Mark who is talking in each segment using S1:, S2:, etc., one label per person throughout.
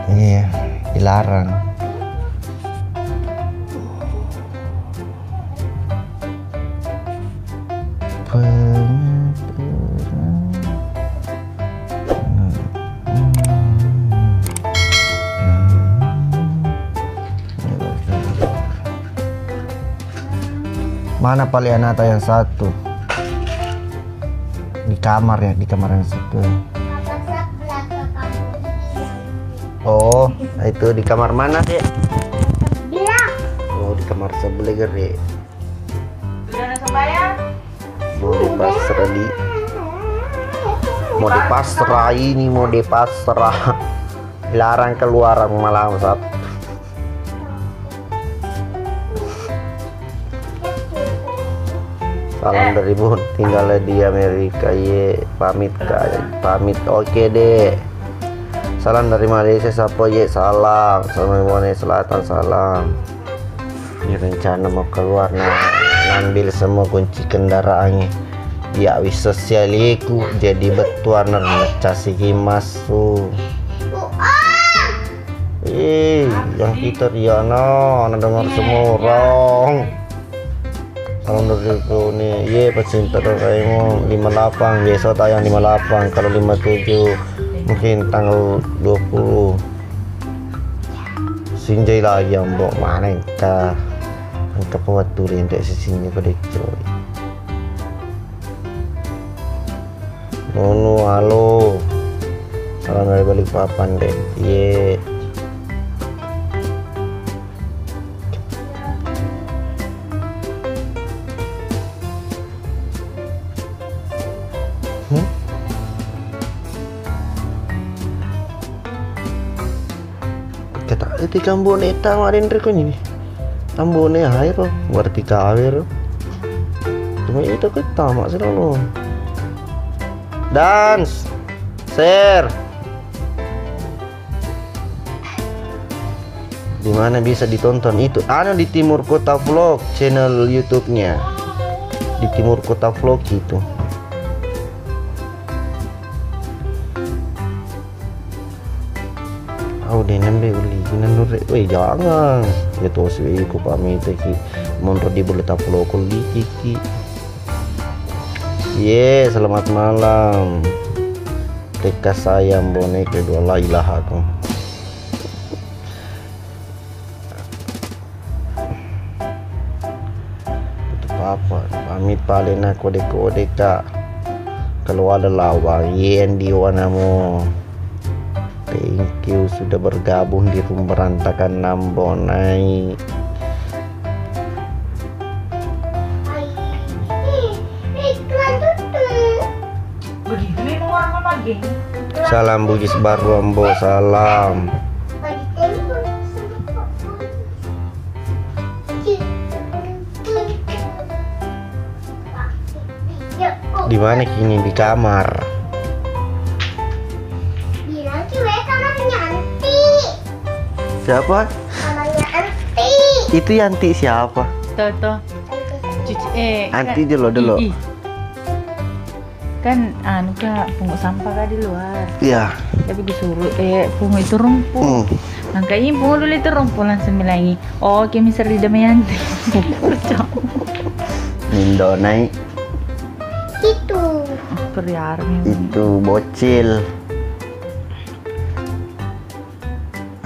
S1: Iya, dilarang. Mana Palianata yang satu? Di kamar ya, di kamar yang satu. Oh, itu di kamar mana sih? Oh, di kamar sebelah gede.
S2: Sudah ada sembahyang?
S1: Mau dipasrah ini, mau dipasrah. Dilarang keluar malam Sabtu. Salam dari Bun, tinggalnya di Amerika. Ye, pamit kak, pamit. Oke deh. Salam dari Malaysia, siapa ye? Salam. Salam dari Selatan, salam. Ini rencana mau keluar, ngambil semua kunci kendaraannya. Ya wis sosialiku jadi betuan ngecasi masuk. Yang kita Riana, dengar semua orang. Kalau dari itu nih, ye pecinta Doraemon 58, besok tayang 58, kalau 57 mungkin tanggal 20. Sinjai lah yang bawa mana ka angka pewaturin dari sisinya pada coy. Nono, halo. Salam dari Balikpapan deh. Ye. Kata itu kambone tamarin reko ini. Kambone air loh, berarti kawir. Cuma itu kita mak selalu. Dance, share. Di mana bisa ditonton itu? Ada di Timur Kota Vlog, channel YouTube-nya. Di Timur Kota Vlog itu. Oh, dia nembe uli nandure. Weh jangan. Ya tuh sih aku pamit ki. Mundur di boleh taplo kuli kiki. Ye, selamat malam. Teka sayang bonek kedua la ilaha aku. Itu apa? Pamit paling aku kode kak. Kalau ada lawang yen di wanamu. Thank you sudah bergabung di Rumah Berantakan Nambonai. Salam Bugis Baru Ambo, salam. Di mana kini? Di kamar. Siapa?
S3: Namanya Anti.
S1: Itu Yanti siapa?
S2: Toto. Cuci
S1: Anti dulu.
S2: Kan anu kak pungut sampah kak di luar.
S1: Iya.
S2: Tapi disuruh pungut itu rumput. Makanya pungut dulu itu rumput langsung bilangi. Oh, kami seri Damayanti.
S1: Nindo naik.
S3: Itu.
S2: Periarnya.
S1: Itu bocil.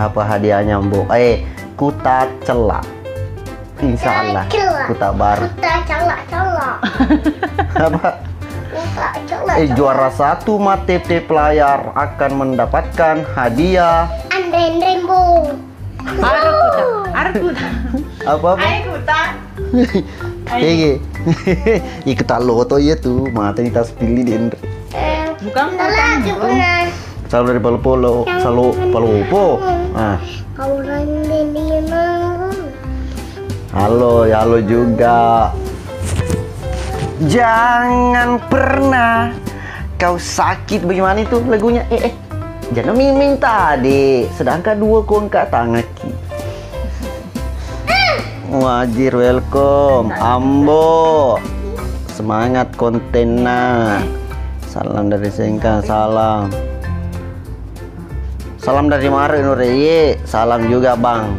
S1: Apa hadiahnya Mbok? Kuta celak. Insya Allah. Kuta baru.
S3: Kuta celak.
S1: Apa?
S3: Kuta celak.
S1: Juara satu mate layar akan mendapatkan hadiah.
S3: Andren Rembo.
S2: Ada kuta.
S1: Apa?
S2: Kuta.
S1: Ikut loto ya tuh, mata kita pilih di Indra.
S2: Bukan
S3: lagi benar.
S1: Selalu dari Palu-Polo, selalu Palu-Upo.
S3: Kau
S1: halo juga. Jangan pernah kau sakit. Bagaimana itu lagunya? Jangan miming tadi. Sedangkan dua kongka tangaki. Wajir, welcome Ambo. Semangat kontennya. Salam dari Sengkang, salam. Salam dari Mare Nureye, salam juga Bang.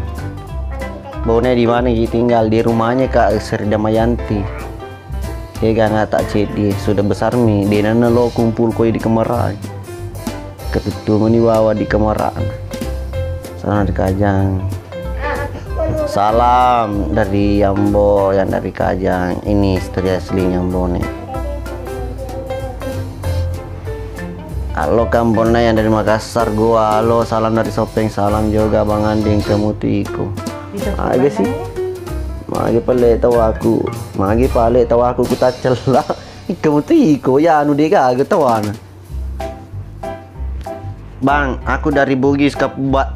S1: Bone di mana Ki tinggal? Di rumahnya Kak Sri Damayanti. Nggak tak cedi sudah besar mi. Di nana lo kumpul koi di Kemerai. Ketutu meni bawa di Kemeraan. Salam dari Kajang. Salam dari Yambo yang dari Kajang. Ini istri asli Yambo nih. Halo Kampona yang dari Makassar gua. Halo, salam dari Sopeng, salam juga Bang Anding ke Mutiko. Aja sih. Magi pale tahu aku. Magi pale tahu aku kita celah. Ke Mutiko ya anu dia kagak tahu. Bang, aku dari Bugis ke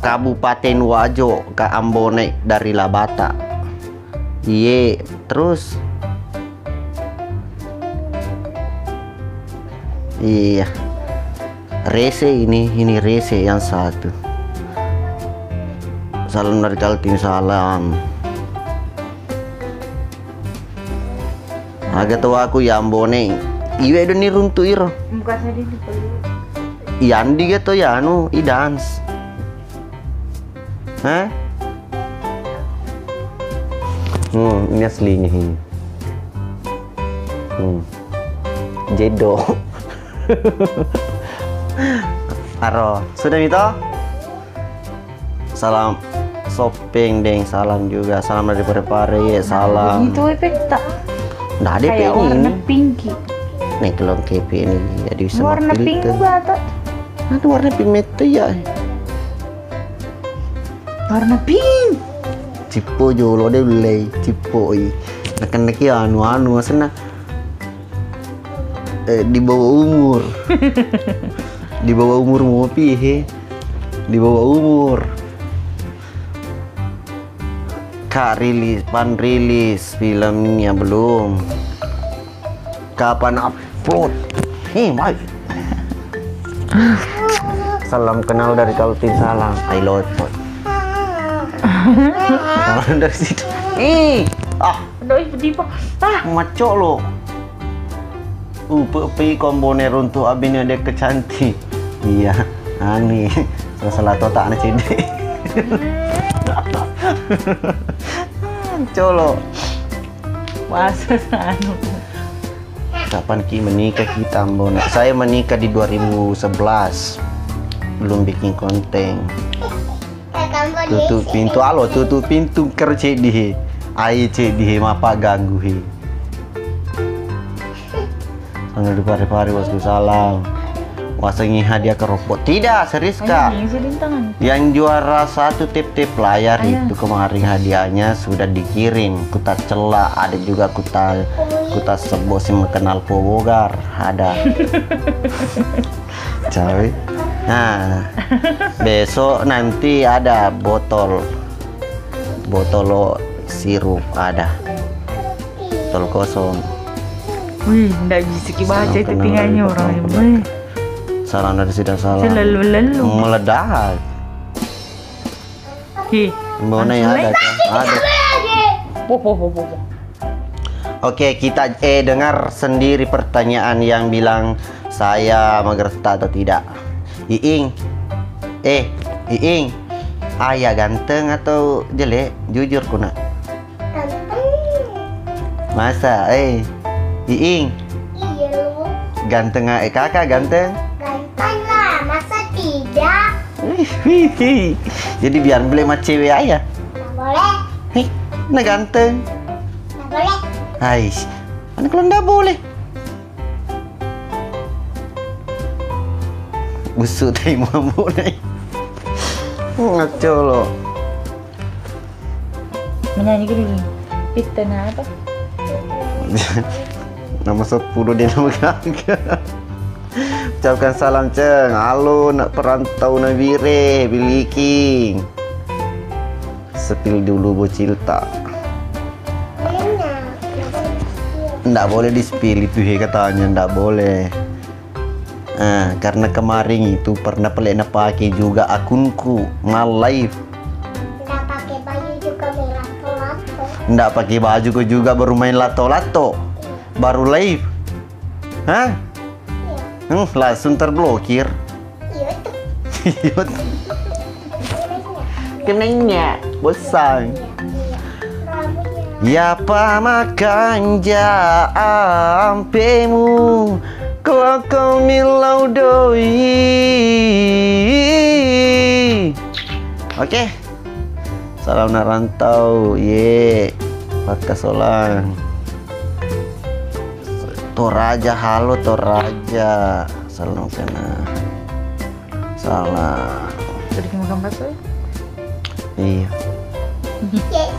S1: Kabupaten Wajo ke Ambone dari Labata. Iye, terus iya. Rese ini Rese yang satu. Salam dari Kaltim, salam. Agak tahu aku ya Ambone. Iwe do ni runtu iro.
S2: Muka saya di peluk.
S1: Yandi gitu ya anu i dance. Hah? Ini aslinya ini. Jedo. Aro, sudah itu? Salam Sopeng deng, salam juga. Salam dari Pare-Pare ya, salam.
S2: Itu efek tak?
S1: Nah, ada
S2: Kayak
S1: ini.
S2: warna pinky.
S1: Nih kelong kepe ini jadi bisa
S2: Warna pink
S1: filter.
S2: juga tak?
S1: Itu warna pink mete ya.
S2: Warna pink.
S1: Cipo jolo deh beli cipo i. Nak anu sana. Di bawah umur. Di bawah umur mau pihe. Di bawah umur. Kak rilis filmnya belum. Kapan upload? Baik. Salam kenal dari Kaltim, salam. I love you. Salam dari situ.
S2: Aduh, pedih pak.
S1: Maco lo. Pepi kombone runtuh abinnya dek kecantik. Iya, ani. Salah totak anak cede. Colo.
S2: Masa anu.
S1: Kapan Ki menikah kita Mbona? Saya menikah di 2011. Belum bikin konten. Tutup pintu, alo tutup pintu kerja di. Ai cedi mapa ganggu he. Sangat dipare-pare wasku salam. Wasangi hadiah ke robot. Tidak, serius Kak. Yang juara satu tip-tip layar itu kemarin hadiahnya sudah dikirim. Kuta celah, ada juga kuta sebosi mengenal Pobogar, ada. Cawe. Nah, besok nanti ada botol sirup ada. Botol kosong.
S2: Wih, nggak bisa dibaca itu tinggalnya orang ini.
S1: Salam dari Sidang, salam.
S2: Selalu
S1: Meledak. Mana yang ada? Ada. Oke, kita dengar sendiri pertanyaan yang bilang saya magerta atau tidak. Iing, Iing, ayah ganteng atau jelek? Jujur kuna. Masa, Iing,
S3: Iya.
S1: ganteng kakak ganteng?
S3: Ganteng lah, masa tidak?
S1: Jadi biar beli sama cewek ayah.
S3: Nggak boleh.
S1: Nah ganteng.
S3: Nggak boleh.
S1: Ais, mana kalau nggak boleh? Busuk tadi mampu nih. Ngaco lo.
S2: Menyanyi gini. Pita apa?
S1: Nama 10 dia nama gagak. Ucapkan salam Ceng. Halo nak perantau Nabire Biliking. Sepil dulu bocil tak. Nggak boleh di-spill itu katanya, nggak boleh. Karena kemarin itu pernah pelena pakai juga akunku mal live.
S3: Nggak pakai baju juga main lato-lato.
S1: Nggak pakai baju juga baru main lato-lato. Baru live. Hah? Langsung terblokir.
S3: Iya tuh.
S1: Kenanya bosan.
S3: Rambutnya.
S1: Ya pamakan ja ampemu kau milau doi. Oke. Salam narantau ye. Pakai solang. Toraja halo Toraja. Salam sana. Salam.
S2: Jadi makan bakso.
S1: Iya.
S3: Yes.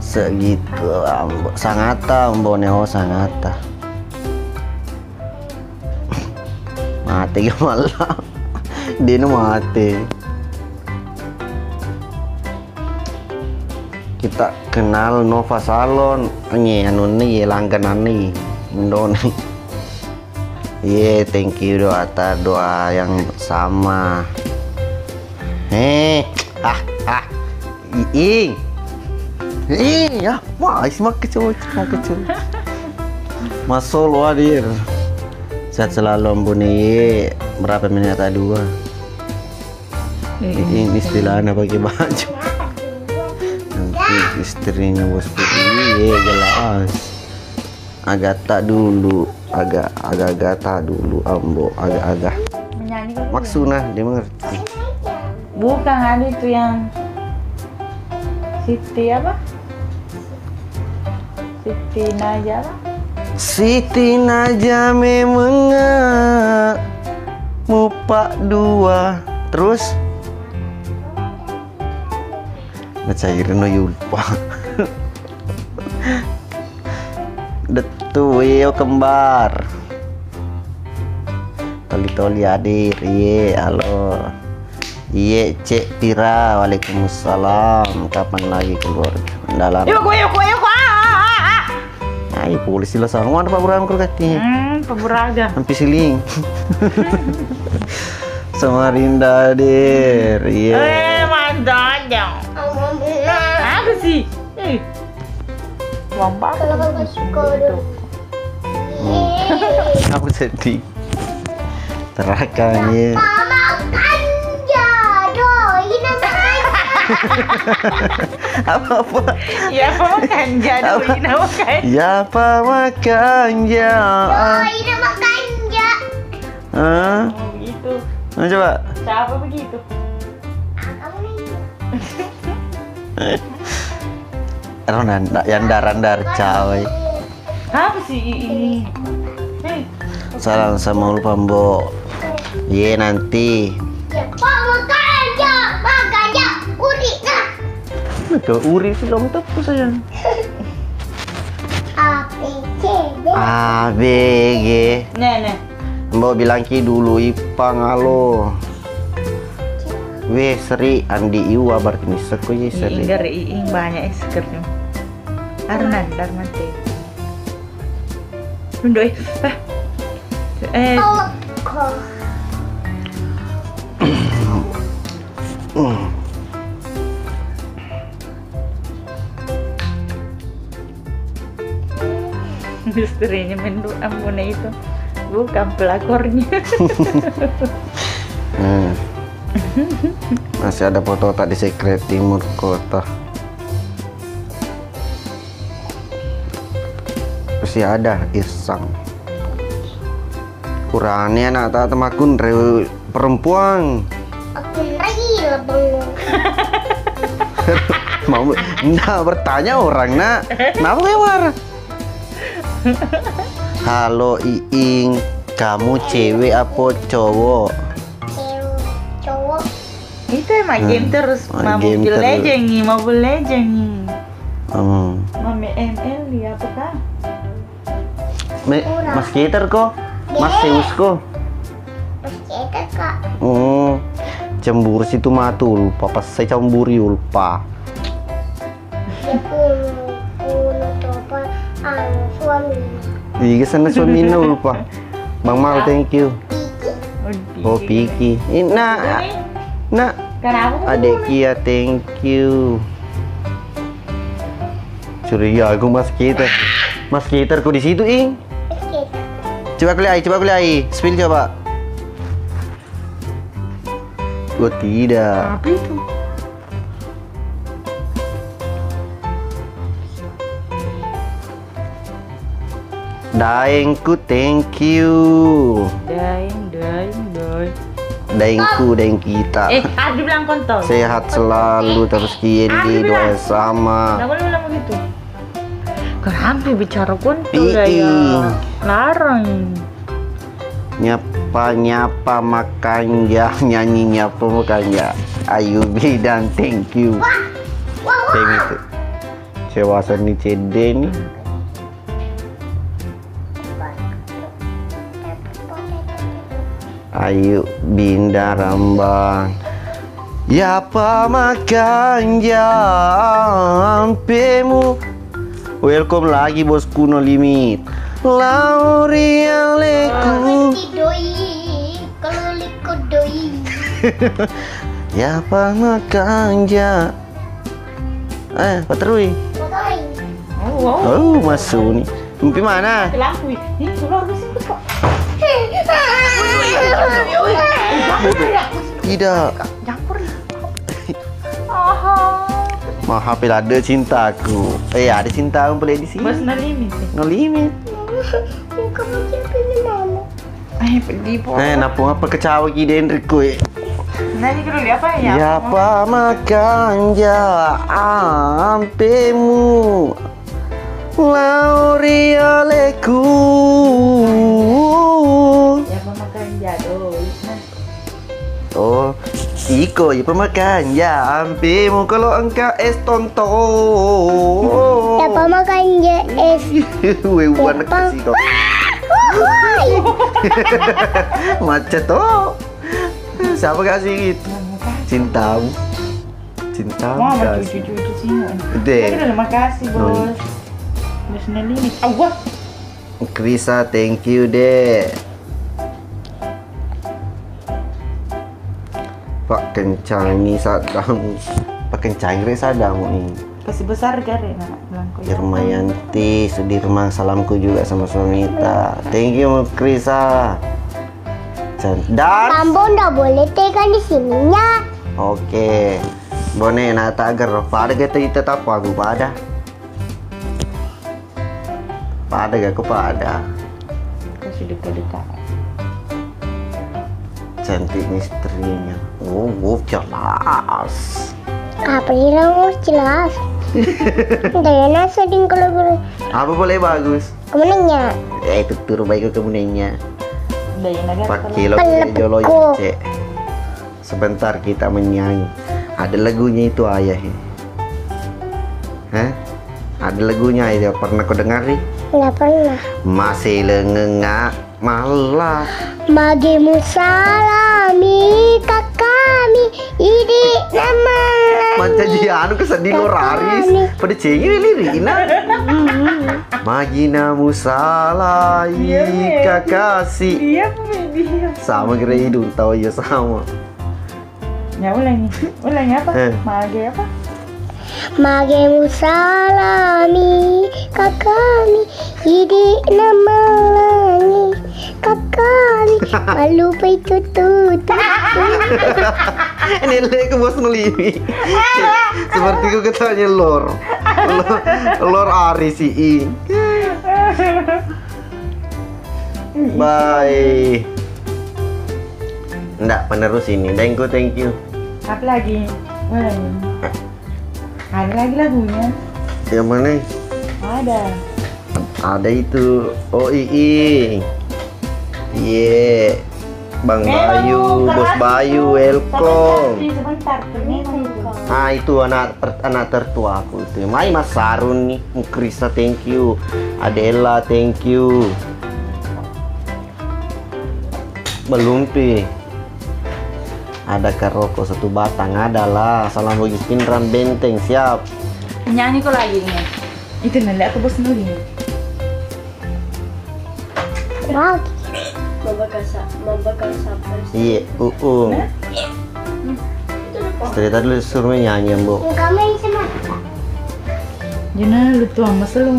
S1: Segitu ambo sangata ambo neo sangata mati ke malam dia mati. Kita kenal Nova Salon ini anu nih langganan nih mendoni. Iya, thank you doa yang sama. Iing. Ya, mau kecil. Masuk wadir. Sehat selalu Ambuni. Berapa menit tadi dua? Ini istilahnya pakai baju. Nanti istrinya bos putih. Iya jelas. Agak dulu, agak dulu Ambo, agak.
S2: Menyanyi kan?
S1: Maksudnya dia mengerti.
S2: Bukan ada itu yang Siti apa? Siti Naja apa?
S1: Siti Naja memang mupak dua terus ngecairin no yulpa. Detu yo kembar. Toli hadir. Iye, halo. Iye, Cek Tira, waalaikumsalam. Kapan lagi keluar dalam?
S2: Yuk.
S1: Ay, polisi lah sama ada Pak Burhan kurkati.
S2: Pemburaga.
S1: Hampir siling. Sama Rinda hadir. Iya.
S2: Mantap aja. Apa sih? Wampak.
S3: Kalau bagus kodok.
S1: Aku sedih. Terakannya.
S3: Makan jadoi namanya.
S1: Apa?
S2: Ya makan jaduin apa kayak?
S1: Ya makan ya.
S3: Doi nama kanja.
S1: Hah?
S2: Oh begitu.
S1: Nah, coba.
S2: Siapa begitu?
S3: Kamu nih.
S1: Ronanda yang darandar cawe.
S2: Apa sih ini?
S1: Salam sama lu Pambo. Ye nanti.
S3: Ya, Pak makan uri nah.
S1: Ke Uri sudah mentepu sayang.
S3: A B C D.
S1: ABG.
S2: Nih.
S1: Mbak bilang ki dulu Ipang halo. Weh Sri Andi Iwa berarti miseko ye Sri.
S2: Iing banyak eskernya. Arnan Darmante.Undoi.
S3: Oh, kok.
S2: Istrinya mendu ampune itu bukan pelakornya.
S1: Masih ada foto tadi Secret Timur Kota. Masih ada Isang. Kurangnya anak tak temakun perempuan.
S3: Aku real bengong.
S1: Mau nah bertanya orang nak. Kenapa lewat? Halo Iing, kamu cewek apa cowok?
S3: Cowok.
S2: Itu emang game terus
S1: game
S2: Mobile
S1: terus.
S2: Legends nih, Mobile Legends nih. Mami ML ya apa kan?
S1: Mas Kitar kok, Mas Zeus kok.
S3: Terus kita kak.
S1: Cemburu situ matul, papa saya cemburu ulpa.
S3: Dia kuno topa suami.
S1: Iya sana suami ulpa. Bang Mal thank you. Oh Piki. Nak.
S2: Kenapa?
S1: Adek Kia thank you. Curiga aku Mas Kitar. Mas Kitar kok di situ Ing? Coba kuliah ai. Spill coba. Oh tidak.
S2: Apa itu?
S1: Daengku thank you.
S2: Daeng.
S1: Daengku daeng kita.
S2: Adi bilang kontol.
S1: Sehat selalu terus Kiendi doa sama.
S2: Nggak boleh bilang begitu. Kenapa bicara kontol
S1: Ii.
S2: ya? Larang.
S1: Nyapa makan ya, nyanyi nyapa makan ya. Ayubi dan thank you. Thank itu. Cewasan nih CD nih. Ayo Binda Rambang. Ya makan jampemu. Welcome lagi bosku no limit. Laurialeku.
S3: Doi, kalau liko doi.
S1: Ya makan ja. Patrui.
S2: Wow.
S1: Oh, masuk nih. Mimpi mana?
S2: Lampu. Ini keluar ke sini kok.
S1: Tidak.
S2: Campur.
S1: Maha ada cintaku. Ada cinta boleh di sini.
S2: Bos no limit.
S1: No limit.
S3: Kamu pilih mama.
S2: Pergi po.
S1: Napung apa kecawa ki Enrico.
S2: Nanti dulu apa ya?
S1: Ya makan ja ampemu. Laurialeku.
S2: Ya makan jadul.
S1: Oh, Iko ya pemakan ya ampemu kalau engkau es tonto.
S3: Siapa makan ya es?
S1: Wewan kasih kau. Macet toh. Siapa kasih gitu? Cintamu.
S2: Mama
S1: Kasih.
S2: cucu sini.
S1: Deh.
S2: Terima kasih bos. Bos no limit. Awah.
S1: Krisa, thank you deh. Pak kencangi sadamu. Pak kencangi sadamu nih.
S2: Kasih besar gare nak bilang kau.
S1: Irmayanti, Sudirman, salamku juga sama Sonita. Thank you Krisa. Dan
S3: Kamu nggak boleh tekan di sininya.
S1: oke. Bone nata agar pada kita tetap aku pada. Pada gak aku pada.
S2: Kasih dekat-dekat.
S1: Cantik istrinya. Oh, jelas.
S3: Apa yang jelas? Dayana seding kalau
S1: Apa boleh bagus?
S3: kemenanya.
S1: Itu turun baik ke kemunenya.
S2: Udah ya naga.
S1: Pakai lo jolo cek. Sebentar kita menyanyi. Ada lagunya itu ayah. Hah? Ada lagunya itu pernah kau dengar nih?
S3: Nggak pernah.
S1: Masih lengengak malah.
S3: Magimu salami kakami ini nama.
S1: Manca anu kesedih lo raris. Pada cengi lirina. Maginamu salai kakasi.
S2: Iya dia.
S1: Sama kira hidung tahu ya sama.
S2: Ya ulangi apa? Mage apa?
S3: Magimu salami kakami ini nama langit kakami malu itu tutup.
S1: Ini lek bos ngelimi. Seperti ku ketanya lor Ari si I. Bye. Nggak penerus ini. Thank you.
S2: Apa lagi? Ulangi. Ada lagi lagunya?
S1: Yang mana?
S2: Ada.
S1: Ada itu. Oh Ii. Iya. Bang Bayu, Bos Bayu, welcome.
S2: Sebentar,
S1: Ah itu anak tertua aku itu. Mai Mas Sarun nih, Krista thank you, Adela thank you. Belum pi. Ada rokok satu batang adalah. Salam bagi Pinram Benteng siap.
S2: Nyanyi kok lagi nih. Itu nanti aku bos nuli.
S3: Wow.
S1: Iya, cerita dulu suruh nyanyi bu.
S3: Kamu yang sama.
S2: Jangan lu tuh masalah.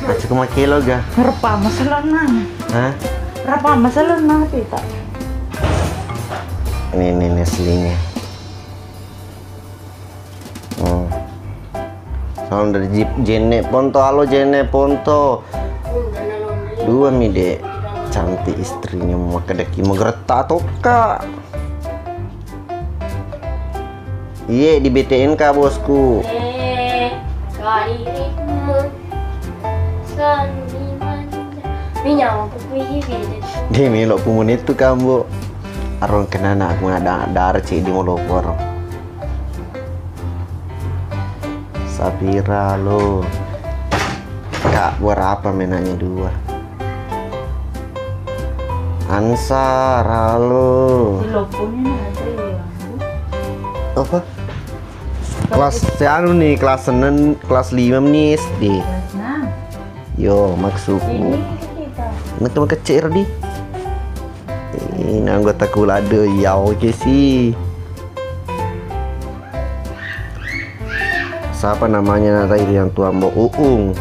S1: Acik kilo ga.
S2: Ngerpa masalah nang.
S1: Hah?
S2: Berapa masalah nanti tak?
S1: Ini Nestle-nya. Salam dari Jene Ponto. Halo Jene Ponto. Dua mi dek. Cantik istrinya mau kedeki mau gerta tuh kak. Iya di BTNK bosku. Dia melok pumun itu kamu. Arong kenana aku ada darci di molopor. Sapira lo. Kak berapa menanya dua. Ansar halo.
S2: Di lopunnya ada ya.
S1: Apa? Kelas anu nih kelas 6 kelas 5 nih SD.
S2: Nah,
S1: Yo maksudku.
S2: ini kita.
S1: Teman kecil di. Ini anggota kulade ya oke sih. Siapa namanya nanti yang tua Mbok Uung.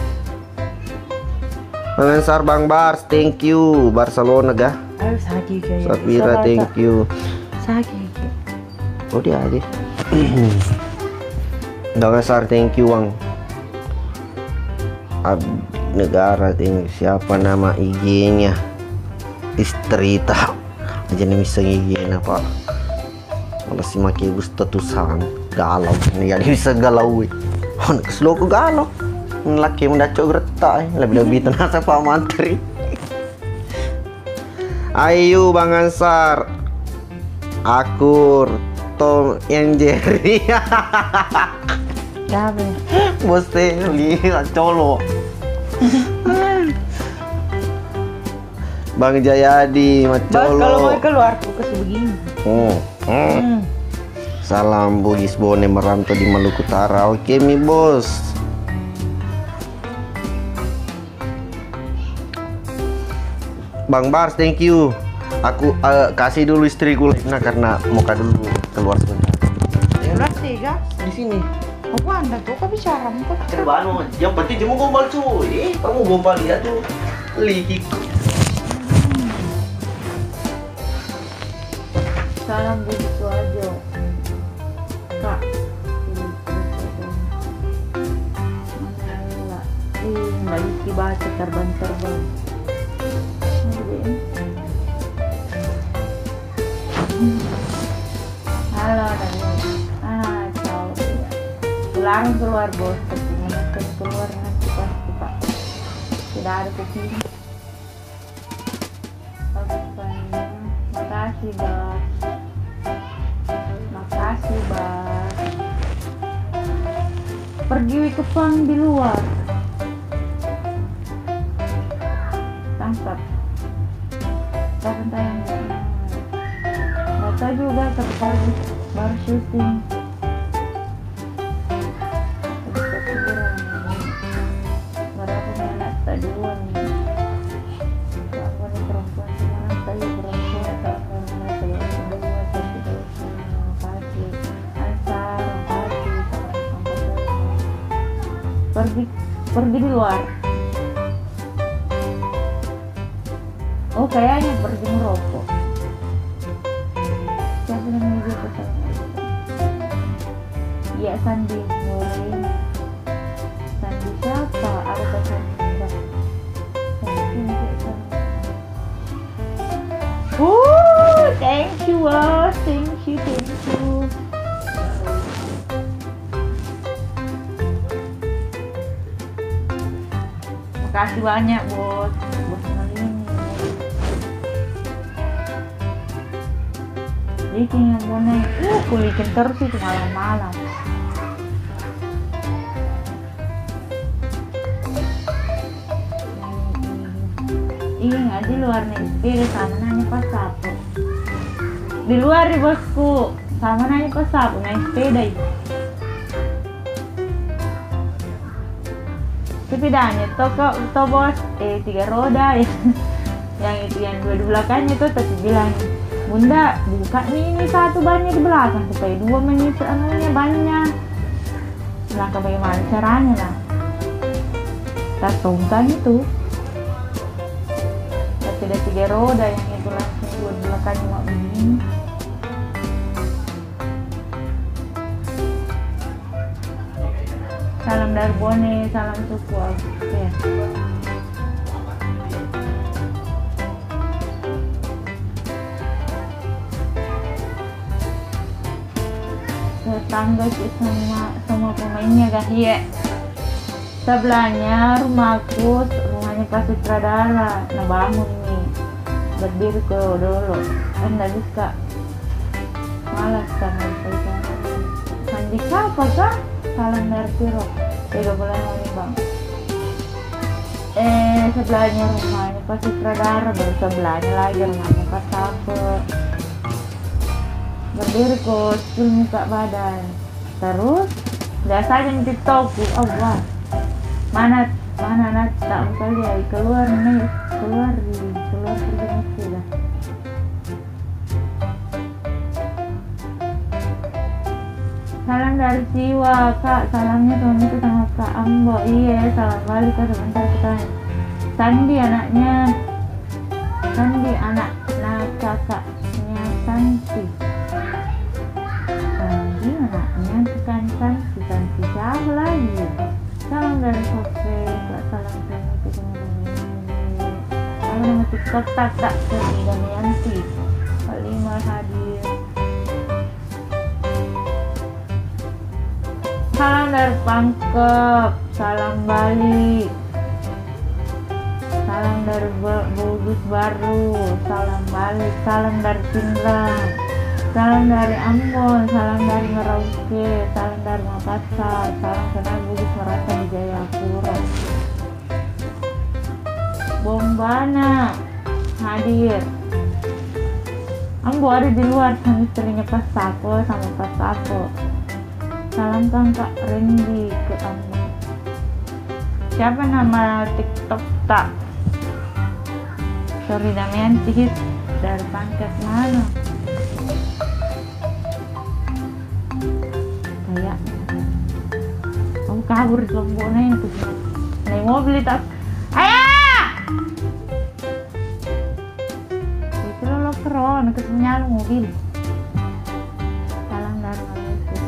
S1: Ansar Bang Bars, thank you. Barcelona gah.
S2: Ayo sakit kayak.
S1: Sapira, thank you.
S2: Sakit.
S1: Oh dia aja. Dangasar, thank you Wang. Negara thank you. Siapa nama IG-nya? Istri tak. Aja nih bisa IG-nya Pak. Malah si maki statusan galau. Ini jadi bisa galau. Oh, keselo ku galau. Laki mendacok gertak lebih-lebih tenang Pak Mantri. Ayo Bang Ansar. Akur Tom and Jerry.
S2: Siapa?
S1: Bos teh lihat colo. Bang Jayadi
S2: Bang, kalau
S1: macolo.
S2: mau keluar kulkas begini.
S1: Salam Bugis Bone merantau di Maluku Utara. Oke mi bos. Bang Bars, thank you. Aku kasih dulu istriku nah karena muka dulu keluar sebentar.
S2: Keluar tiga.
S1: Di sini.
S2: Aku anda tuh kok bicara muka.
S1: Cerbano, yang penting cuma gombal cuy. Kamu gombal dia tuh likik.
S2: Salam begitu aja. Kak. Mbak Liki baca terbang-terbang. Halo Dani. Ciao. Pulang keluar bos, tapi mungkin keluar nanti pasti Pak. Tidak ada kuping. Makasih Bas. Makasih Bas. Pergi ke pang di luar. Tangkap. Kapan tayang? Nggak tahu juga tapi baru syuting. Berapa anak tadi dua nih? Berapa nih perempuan semua tadi perempuan tak pernah saya dua satu dua makasih. Ansar makasih pergi di luar. Oh kayaknya pergi merokok. Siapa namanya dia pesan? Iya Sandi Nurin. Sandi siapa? Ada pesan enggak? Thank you bos, thank you. Makasih banyak bos. Bikin yang bonai, kulikin terus itu malam-malam. Iya nggak di luar negeri, di sana nanya pas sapu. Di luar di bosku, sama nanya pas sapu naik sepeda itu. Sepedanya toh bos, 3 roda ya. Yang itu yang dua di belakangnya tuh tapi bilang. Bunda, buka nih ini satu bannya di belakang supaya 2 menit anunya banyak. Belakang bagaimana caranya lah? Kita tongkang itu. Tapi sepeda 3 roda yang itu langsung dua belakangnya mak begini. Salam dari Bone, salam suku aku ya. Tetangga sih sama pemainnya kah ya. Sebelahnya rumahku, rumahnya Pak Sutradara. Nah bangun nih, berdiri ke dulu. Enggak bisa, malas kan itu. Mandi siapa kah? Salam dari Piro. 3 bulan ini bang. Sebelahnya rumahnya Pak Sutradara, baru sebelahnya lagi rumahnya Pak Sape. Berdiri ke skill muka badan. Terus biasanya di TikTokku, wah. Mana nak tak buka lihat keluar pergi sudah. Salam dari Siwa kak, salamnya tuh itu sama Kak Ambo. Iya salam balik kak, sebentar kita Sandi anaknya, Sandi anak kakaknya Santi. Sandi anaknya bukan Santi siapa lagi? Salam dari Sofe, salam dari itu teman-teman. Salam nama TikTok tak Seri dan Yanti. Kelima hadir. Salam dari Pangkep, salam balik. Salam dari Bugis Baru, salam balik. Salam dari Pindrang. Salam dari Ambon, salam dari Merauke, salam dari Makassar, salam kenal Bugis Merasa di Jayapura. Bombana hadir. Ambo ada di luar sama istrinya Pas Sapo sama Pas Sapo. Salam Kak Randy ke Ambo. Siapa nama TikTok tak? Sorry Damianti dari Pangkep mana? Kayak kamu kabur di lomboknya itu naik mobil tak itu lo keron kenyal mobil. Salam dari Malaysia.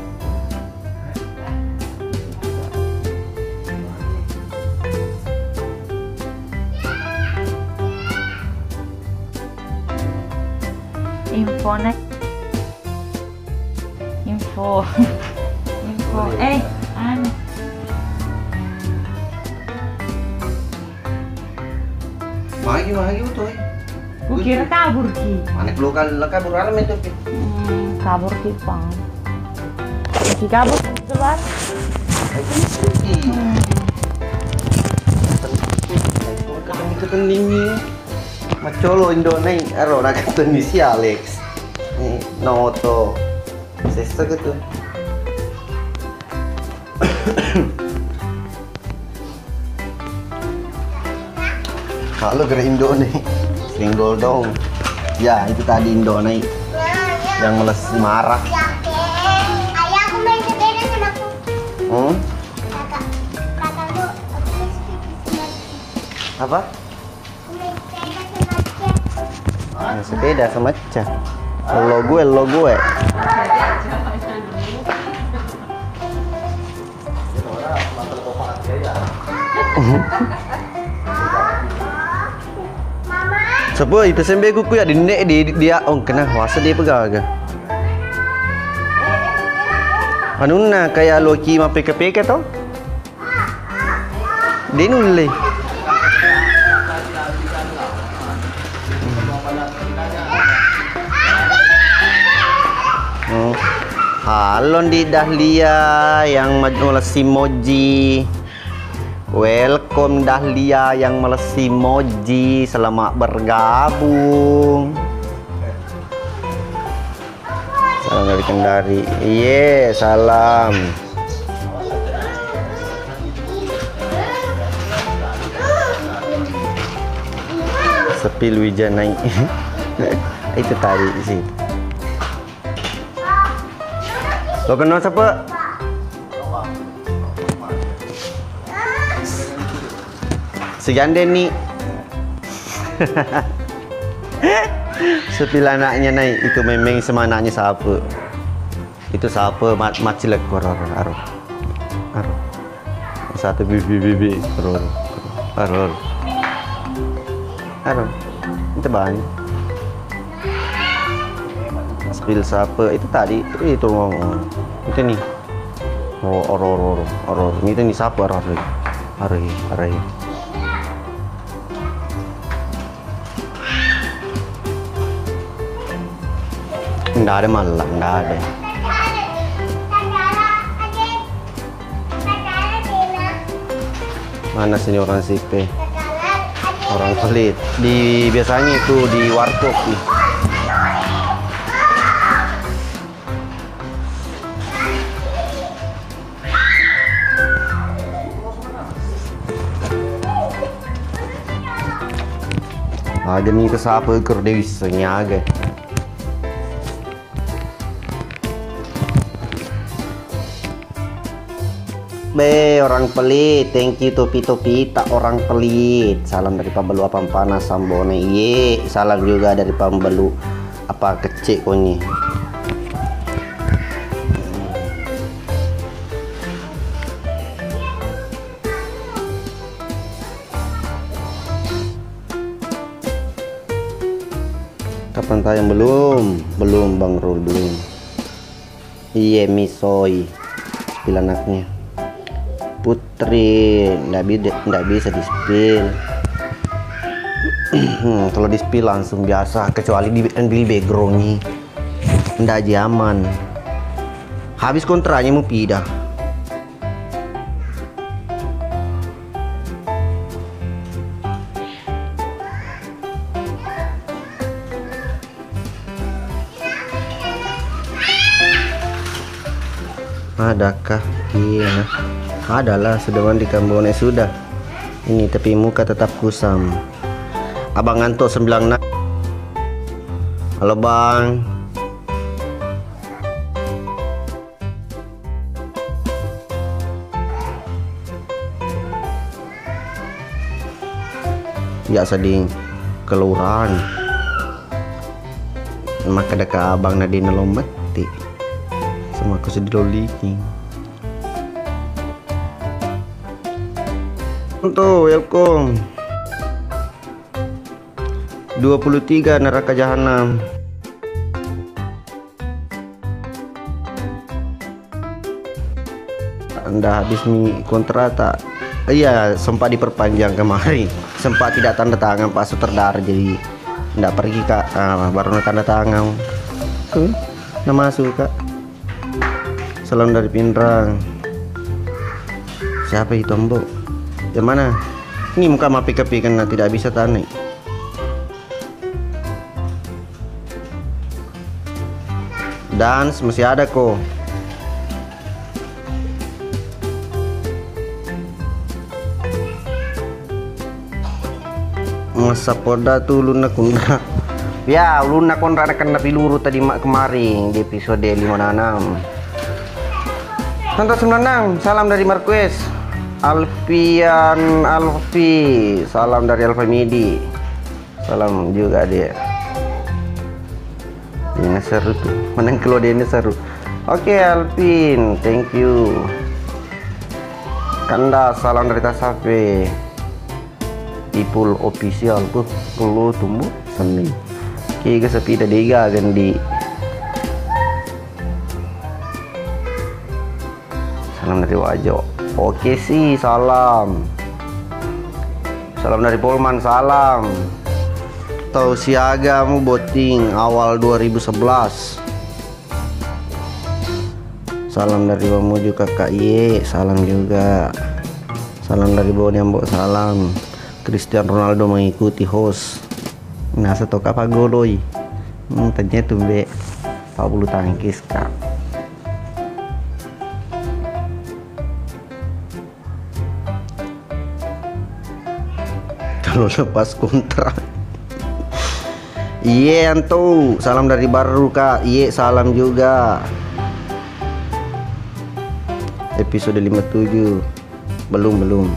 S2: Info
S1: Magi tuh.
S2: Kukira kabur ki.
S1: Mana kabur alam itu.
S2: Kabur ki pang. Ki kabur sebar.
S1: Itu keningnya. Macolo Indonai, aro nak ketemu si Alex. Nih, Noto. Sesa gitu. Kalau gara Indo nih, single dong. Ya itu tadi Indo nih, yang meles marah.
S3: Ayah aku main sepeda sama aku. Kakakku aku main sepeda.
S1: Apa?
S3: Aku main sepeda sama Cia.
S1: Sepeda sama Ca. Lo gue. Sepo itu sembe kuku ya dinek dia kena wasa dia pegang ke. Anuna kayak Loki ma PKPK toh. Dia nulis. Halo di Dahlia yang melesi moji. Welcome Dahlia yang melesi moji, selamat bergabung. Salam dari Kendari. Iya, salam. Sepil Wijana itu tadi sih. Lo kenal siapa? Si Ganden nih. Sepil anaknya naik itu memang sama anaknya siapa? Itu siapa? Macilek aro. Satu bibi aro. Itu banyak. Sepil siapa? Itu tadi itu ngomong. Itu nih. Oro. Ini nih siapa aro. Nggak ada malah, nggak ada. Mana sini orang sipe? Orang pelit. Biasanya itu di warkop nih. Ada nih ke siapa Dewi senyaga. Orang pelit, thank you topi tak orang pelit. Salam dari pembelu apa panas sambone. Iye, salam juga dari pembelu apa kecil konyi. Kapan tayang belum Bang Rul belum. Iye misoy 9 anaknya. Putri nggak bisa di-spill. Kalau di-spill langsung biasa, kecuali beli background nih nggak aman. Habis kontraknya mau pindah. Adakah? Iya. Adalah sudah mandi kambone sudah. Ini tapi muka tetap kusam. Abang ngantuk 96. Halo Bang. Ya seding kelurahan. Maka dekat abang Nadine lomati. Sama aku sedih loliking. Tuh, welcome 23 neraka jahanam. Anda habis nih kontrata. Iya, sempat diperpanjang kemarin. Sempat tidak tanda tangan Pak Sutradara, jadi nggak pergi Kak. Baru tanda tangan. Nah masuk Kak. Salam dari Pindrang. Siapa itu Mbok? Yang mana? Ini muka mapi-kepi kan tidak bisa tanik. Dance masih ada kok. Masa poda tuh lunak kundra. Ya, lunak kundra akan nabi luru tadi kemarin di episode 56. Tonton 96, salam dari Marquez. Alfi, salam dari Alfa Midi. Salam juga dia. Ini seru tuh, menang kalau dia ini seru. Oke Alvin, thank you. Kanda, salam dari Tasafe. Ipul official tuh, perlu tumbuh seni. Kiga sepida diga gandi. Salam dari Wajo. Oke sih, salam. Salam dari Polman, salam. Tahu siagamu boting awal 2011. Salam dari Mamuju Kakak Ye, salam juga. Salam dari Boni Ambok, salam. Cristiano Ronaldo mengikuti host. Nah, setok apa goloi? Ternyata tuh be 40 tangkis Kak. Kalau lepas kontrak. Iya tuh, salam dari baru Kak. Iya, salam juga. Episode 57 belum.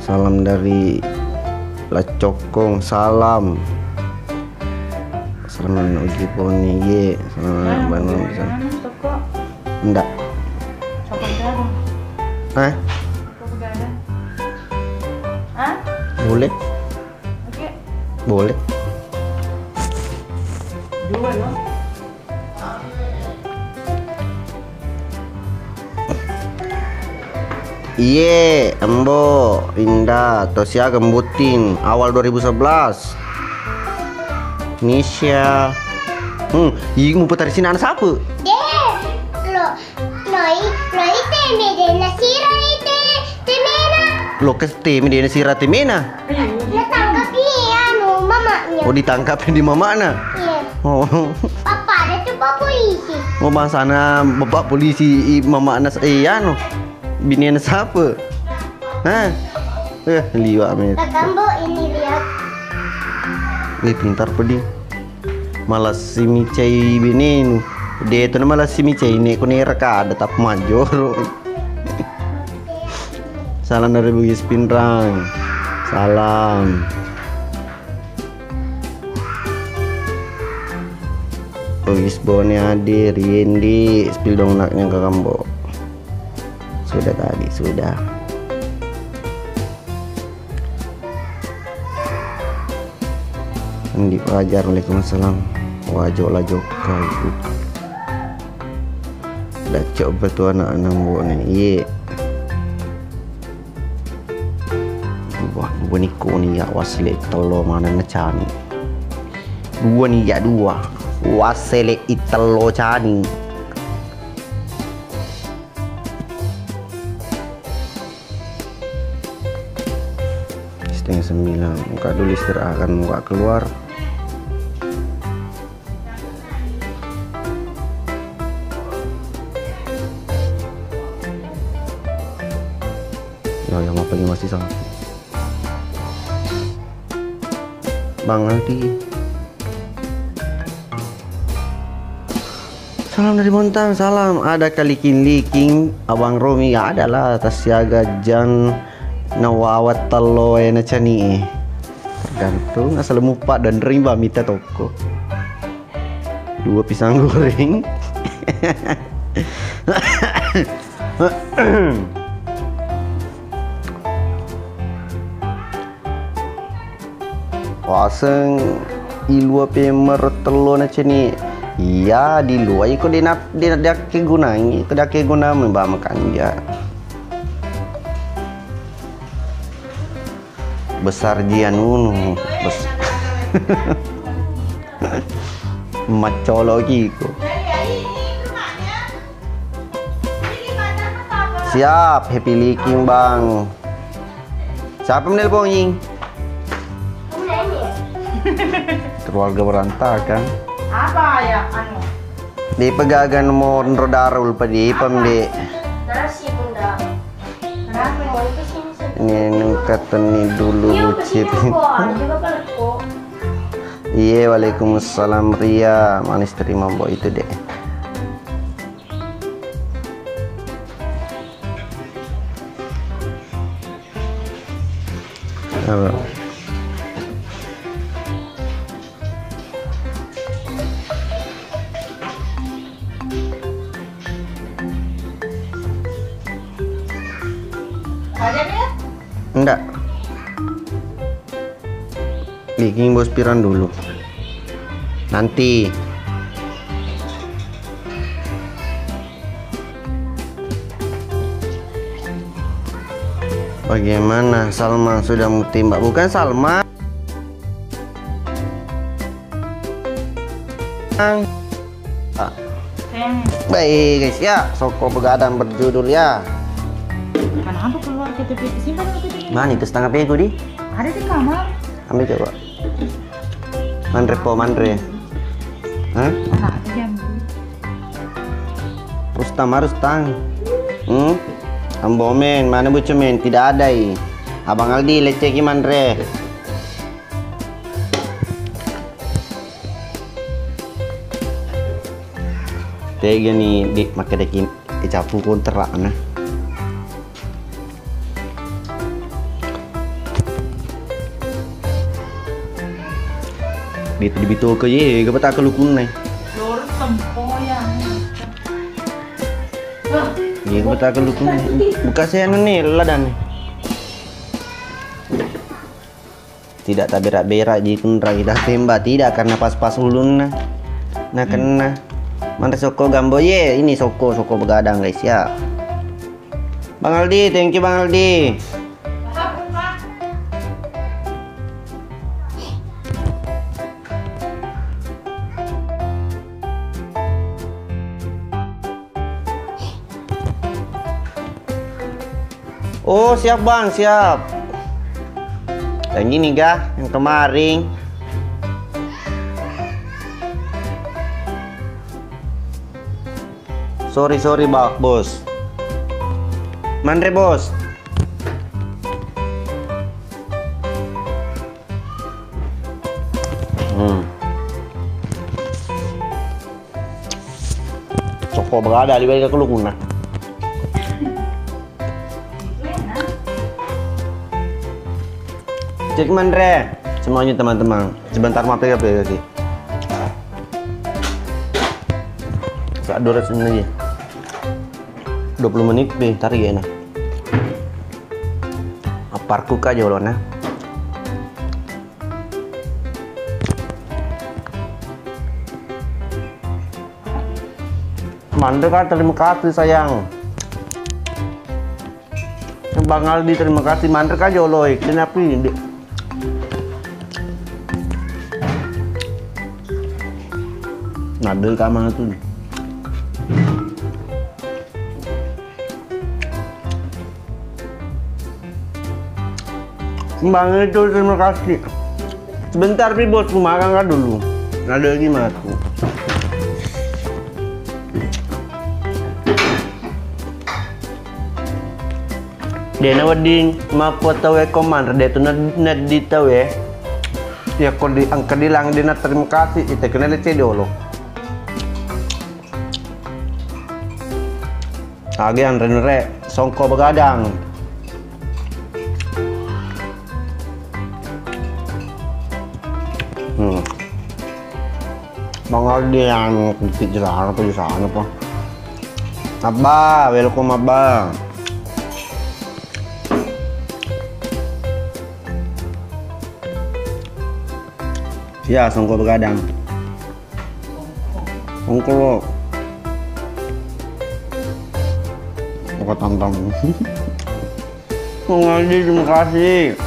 S1: Salam dari Lacokong, salam. Salam uji poni ye. Salam bangun bisa.
S2: Toko.
S1: Enggak.
S2: Toko begadang.
S1: Hah?
S2: Toko begadang. Hah?
S1: Boleh?
S2: Oke.
S1: Boleh.
S2: Dua loh.
S1: Iye, Embo, Indah, Tosia gembutin awal 2011. Nisha. Iya mau putar sini anak siapa?
S3: Lo teme de nasira ite temena.
S1: Lo ke tim dia sira timena.
S3: Lo tangkap dia mamanya.
S1: Oh ditangkap di mamana.
S3: Iya.
S1: Oh.
S3: Papa ada tuh pak polisi.
S1: Oh sana bapak polisi mama anak anu. Bini anak siapa? Hah? Liwat met.
S3: Kagambo ini lihat.
S1: Pintar pedih. Malas si micai bini dia itu malas si micai ini kuni reka ada tap major. Salam dari Bugis Pinrang. Salam. Bugis Bone hadir. Yendi spill dong naknya ke Kambo. Sudah tadi sudah. Andi Fajar, waalaikumsalam. Wajo lajo kayu. Dah coba tuh anak-anak buat nih. Ye. Wah, dua niku nih ya wasle telo mana ngecani. Dua nih ya dua. Wasle itelo cani. Setengah 9. Muka dulu istirahat, muka keluar. Ya yang apa masih sama Bang Aldi. Salam dari Montang, salam. Ada kali liking Abang Romi ya adalah atas siaga jan nawawat telo ena cani. Tergantung asal mupa dan rimba mita toko. 2 pisang goreng. Waseng ilua pemer telo na cani. Iya di luar ikut dia ke gunangi, ke dake guna membah makan dia. Besar jian unu bes. Macolo kiko. Siap, happy leaking bang. Siapa menelpon ying? Keluarga berantakan.
S2: Apa ya anu?
S1: Di pegagan mau rodarul padi pamde.
S3: Nasi bunda. Kenapa mau itu sini?
S1: Ini nengkatan nih dulu bucit.
S3: Juga peleko.
S1: Iya, waalaikumsalam Ria. Manis terima mbok itu deh. Apa? Enggak. Bikin bos piran dulu. Nanti. Bagaimana Salma sudah mau tembak? Bukan Salma. Baik guys ya, Soko Begadang berjudul ya.
S2: Kenapa keluar kita simpan itu?
S1: Mana itu setengah pego di?
S2: Ada di kamar.
S1: Ambil coba. Mandre po mandre. Hah?
S2: Anak jam.
S1: Rustam. Ambomen, mana bucemen? Tidak ada Abang Aldi leceki mandre. Tega nih di makai dekin icapu kontra nah. Itu dibitu ke ye, gak betah ke lukun nih.
S2: Lor tempoyan.
S1: Ye, gak betah ke lukun nih. Buka saya nih, ladan nih. Tidak tak berak-berak jikun rai dah tembak tidak karena pas-pas ulun nah kena. Mana Soko gambo ye, ini Soko begadang guys ya. Bang Aldi, thank you Bang Aldi. Oh siap Bang, siap. Yang ini gak, yang kemarin. Sorry bos. Mandre bos. Soko berada di balik kelukun nah. Cek Mandre, semuanya teman-teman. Sebentar mampir lagi. Sak durasi aja. 20 menit deh, tarik ya nah. Aparku aja loh nah. Mandre kan terima kasih sayang. Bang Aldi terima kasih. Mandre kan joloy. Kenapa ini? Nadel ka mana tuh? Bang itu terima kasih. Sebentar pi bos, makan kan dulu. Nadel gimana tuh? Dia nawadin ma foto we komand dia tuh nad ditawe. Ya kok di angka dilang dia terima kasih itu kena leceh dulu. Agian renere Songko begadang. Bang Aldi yang di sana apa? Abah, welcome Abah. Ya, Songko begadang. Songko. Kok tantang. Bang Aldi terima kasih.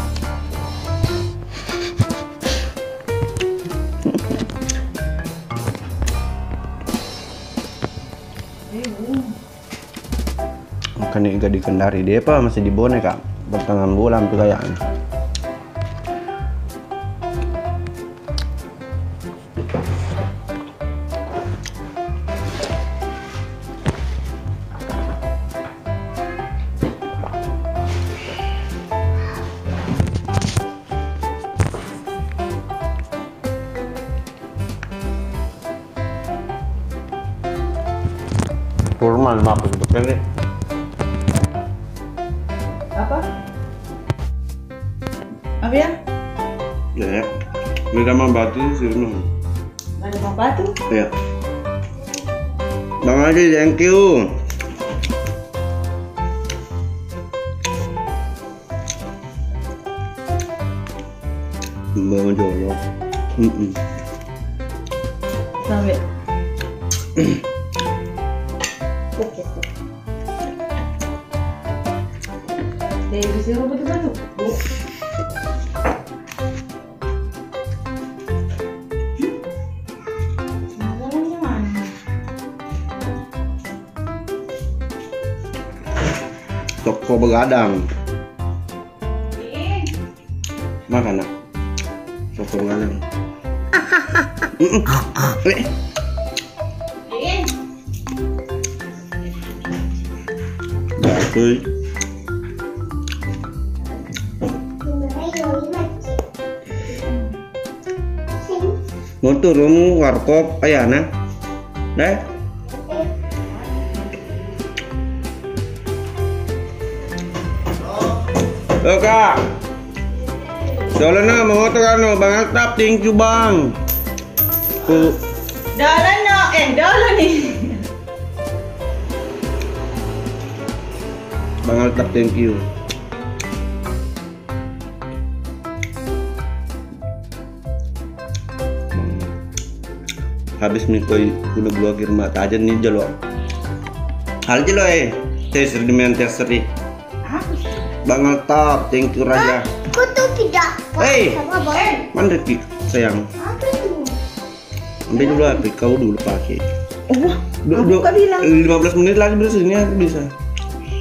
S1: Kan ini gak dikendari dia apa masih di Bone kak pertengahan bulan tuh kayaknya. Kurma 50 nih.
S2: Apa ya?
S1: Ya, beda sama batu sih no.
S2: Ada sama batu?
S1: Ya. Bang Aldi, thank you. Bang Jolo.
S2: Sampai. Oke. Dari bisa robot batu.
S1: Soko begadang. Makan nak. Soko begadang. Bagus. Mau turun warkop ayana, deh. Kak, soalnya mau tuh kan Bang Altaf, thank you Bang.
S2: Dalan no, dalan nih.
S1: Bang Altaf, thank you. Habis nih koi kuno blogger mata aja nih jalo. Hal jalo tes redimen terseri. Bang Altaf, thank you Raja.
S3: Aku tuh tidak sama bos.
S1: Mana Riki sayang?
S3: Apa itu?
S1: Ambil dulu HP kau dulu pakai.
S2: Aku kan bilang
S1: 15 menit lagi bersihnya aku bisa.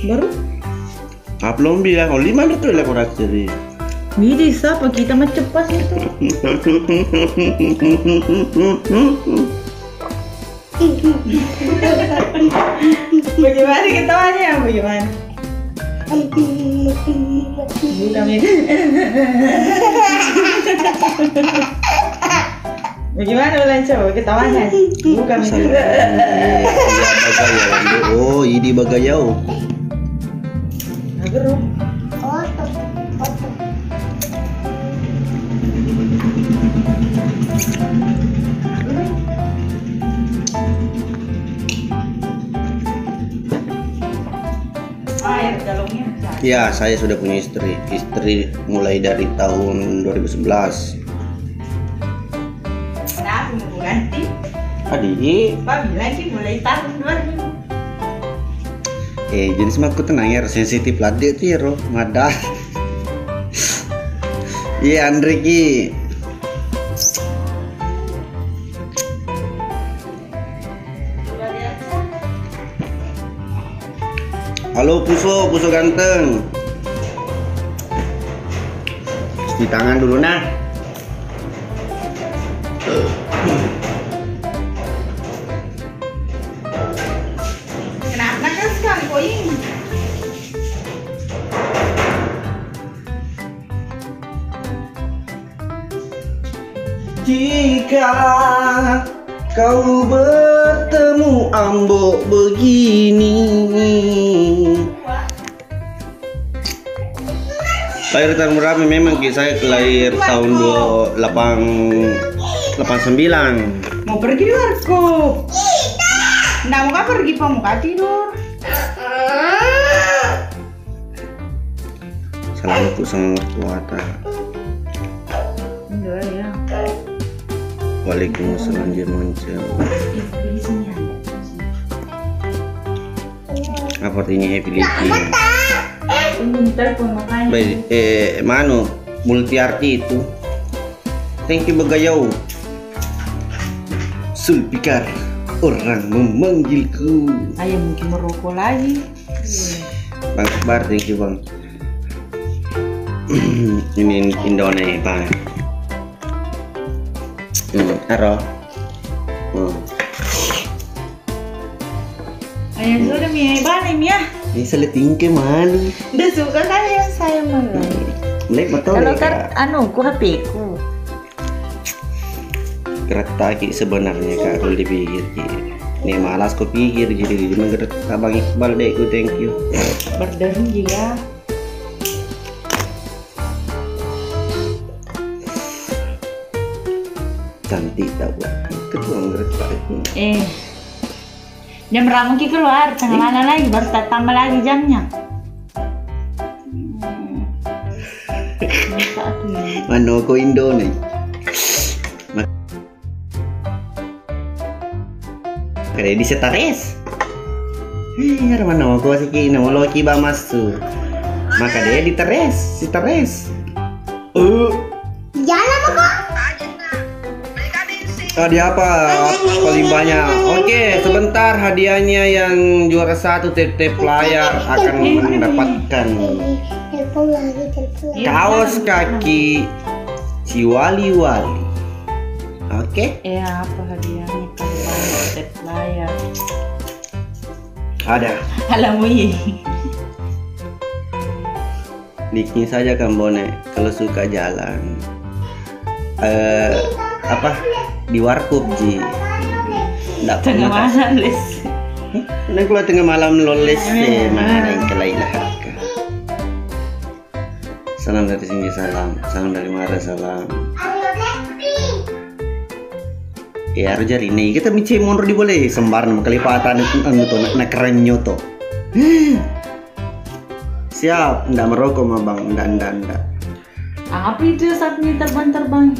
S2: baru.
S1: Belum bilang, 5 menit tuh lah jadi.
S2: Widih, siapa kita mah cepat itu. Bagaimana ketawanya? Bagaimana? Bukan ya. Bagaimana ulang coba ketawanya? Bukan ya.
S1: Oh, ini bagayau.
S2: Agar air galongnya.
S1: Ya, saya sudah punya istri. Istri mulai dari tahun 2011.
S2: Kenapa mau ganti?
S1: Adik,
S2: Pak bilang sih mulai tahun 2000.
S1: jenis aku tenang ya, sensitif lah dia tuh ya, roh, madah. Iya, Andre Ki. Halo Puso, Puso ganteng. Di tangan dulu nah.
S2: Kenapa kan sekali kok ini?
S1: Jika kau bertemu Ambo begini. Lahir tahun berapa memang Ki? Saya lahir tahun 89.
S2: Mau pergi di warkop. Nggak mau pergi, Pak, mau tidur.
S1: Salam untuk sang mertua ta.
S2: Enggak ya.
S1: Waalaikumsalam dia muncul.
S2: Di sini ada.
S1: Apa artinya happy living?
S2: Tunggu telepon makanya.
S1: Baik, mano multi arti itu. Thank you Bagayau. Sulpikar, orang memanggilku.
S2: Ayo mungkin merokok lagi.
S1: Bang Akbar, thank you Bang. Ini Indonesia Bang. Aro.
S2: Ayo sudah Mia, balik Mia.
S1: Ini seleting ke malu.
S2: Udah suka kan yang saya malu.
S1: Mulai betul.
S2: Kalau kan ku HP ku.
S1: Kereta Ki sebenarnya Kak, kalau dipikir Ki. Ini malas ku pikir jadi mengerat Abang Iqbal deh ku, thank you.
S2: Berderung juga.
S1: Cantik tak buat ketua kereta itu.
S2: Jam berapa mungkin keluar? Tengah mana lagi? Baru tambah lagi jamnya.
S1: Mano ko Indo nih. Kaya di setares. Ngar mana ako si Kina mo loki ba masu. Maka dia di teres, si teres.
S3: Jalan kok.
S1: Hadiah apa? Paling banyak. Oke, sebentar hadiahnya yang juara 1 tip-tip layar akan mendapatkan
S3: Telepon lagi.
S1: kaos kaki si wali-wali. Oke?
S2: Apa hadiahnya? Kalau set layar.
S1: Ada.
S2: Alamui.
S1: Bikin saja kan Bonek kalau suka jalan. Di warkop Ji. Nggak
S2: Tengah
S1: pernah.
S2: mana les?
S1: Nah kalau tengah malam loles mana yang kelailah. Salam dari sini salam dari Mara salam. Ya harus jari nih kita mice monro di boleh sembar nama kelipatan anu tuh nak kerenyo tuh. Siap, ndak merokok mah bang, ndak.
S2: Apa itu saatnya terbang?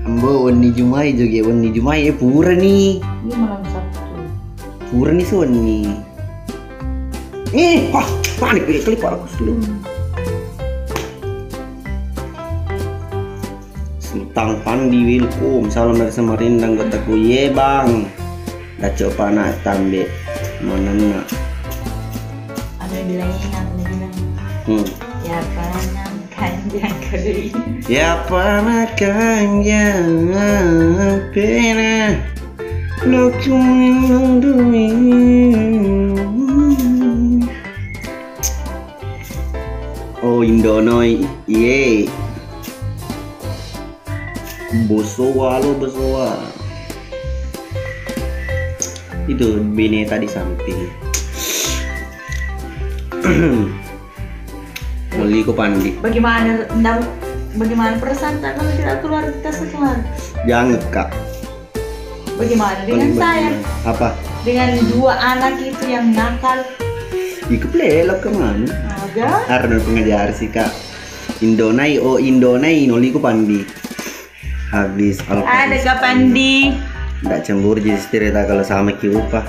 S1: Ambo wani Jumai juga wani Jumai pura nih.
S2: Ini malam Sabtu.
S1: Pura nih soni. Wah, panik klik aku dulu. Sultan Pandi welcome, salam dari Samarinda gotaku ye bang. Dah coba nak tambe mana nak.
S2: Ada yang bilang. Ya panang kanjang kedui.
S1: Ya panang kanjang pena lokumin dumi. Oh Indonoi ye. Bosowa itu bini tadi samping. Beli ko Pandi.
S2: Bagaimana perasaan tak kalau tidak keluar kita sekeluar?
S1: Jangan kak.
S2: Bagaimana dengan saya?
S1: Apa?
S2: Dengan 2 anak itu yang nakal.
S1: Ikut lelok kemana?
S2: Agak.
S1: Arnold pengajar sih kak. Indonai noli ko Pandi. Habis
S2: Ada Kak Pandi.
S1: Nggak cemburu jadi cerita kalau sama Ki Ulpa.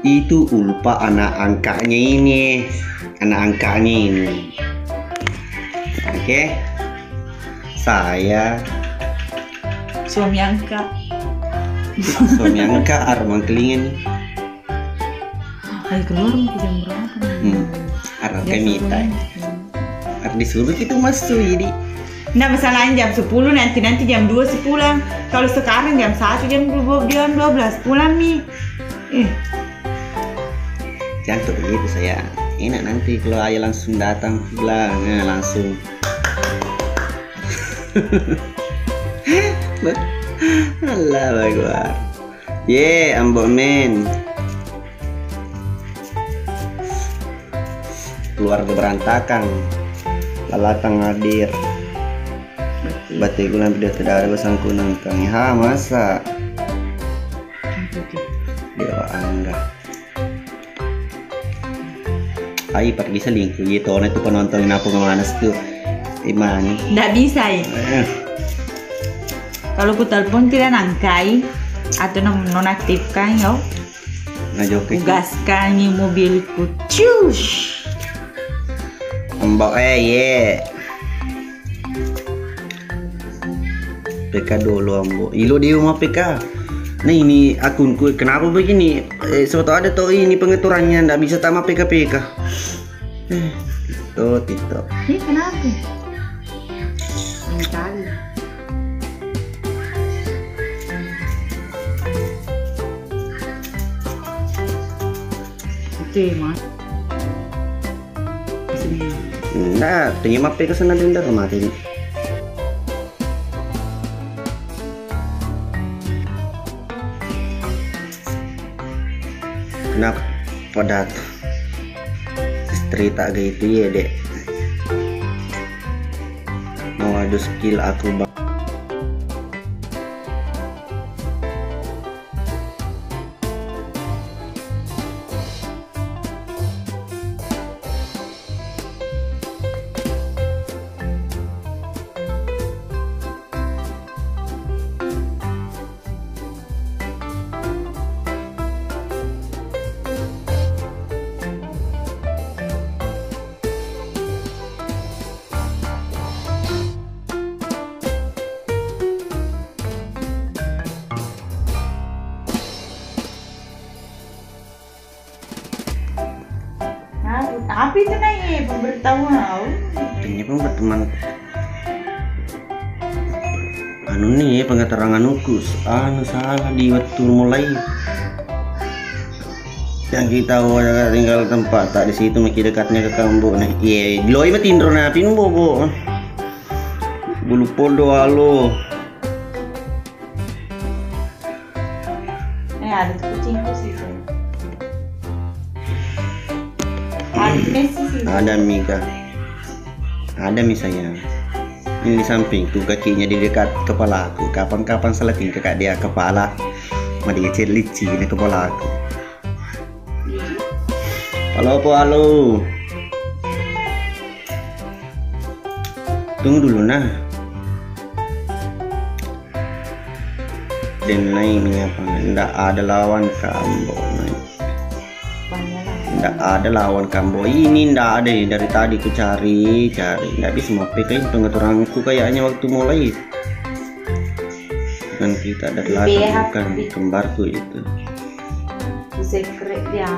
S1: Itu Ulpa anak angkatnya ini. Oke. Saya
S2: Suami angkat.
S1: Armang kelingan.
S2: Ayo keluar jam berapa?
S1: Armang kemita. Disuruh itu masuk jadi.
S2: Nggak masalahnya jam 10 nanti jam 2 sih pulang. Kalau sekarang jam 1 jam 12 pulang nih.
S1: Jangan tuh begitu saya. Enak nanti kalau ayah langsung datang pulang langsung. Allah Akbar. Ye, ambok men. Keluarga berantakan. Lalatang hadir. Batik gulan video tidak ada besang kunang kang. Ha masa. Dewa Angga. Ayo pergi selingkuh gitu, itu penonton aku kemana tuh Iman.
S2: Nggak bisa ya. Kalau ku telepon tidak nangkai atau nonaktifkan yo.
S1: Ngajokin.
S2: Gaskan nih mobilku. Cus.
S1: Mbak ye. PK dulu ambo. Ilo di rumah PK. Nah ini akunku kenapa begini? Suatu ada tuh ini pengaturannya ndak bisa sama PK. Tito.
S2: Ini kenapa? Kali. Itu mas.
S1: Nah, terima PK sana denda kemarin. Kenapa pada cerita gitu ya dek mau ada skill aku bang.
S2: Tapi itu nih pemberitahuan.
S1: Ini pun berteman. Anu nih pengeterangan ukus. Anu salah di waktu mulai. Yang kita tinggal tempat tak di situ makin dekatnya ke kampung. Nah, iya, loi mah tindro napin bobo. Bulu podo halo.
S2: ada tuh kucingku sih. Ada Messi sih.
S1: Ada Mika. Ada misalnya. Ini di samping tuh kakinya di dekat kepala aku. Kapan-kapan seleting kakak dia kepala. Madi kecil licin di kepala aku. Halo po, halo. Tunggu dulu nah. Dan lainnya apa? Nggak ada lawan Kambo. Nggak ada lawan Kambo. Ini nggak ada nih dari tadi ku cari. Nggak bisa mape kayak pengaturanku kayaknya waktu mulai. Bukan kita dari belakang, bukan kembarku itu.
S2: Secret dia.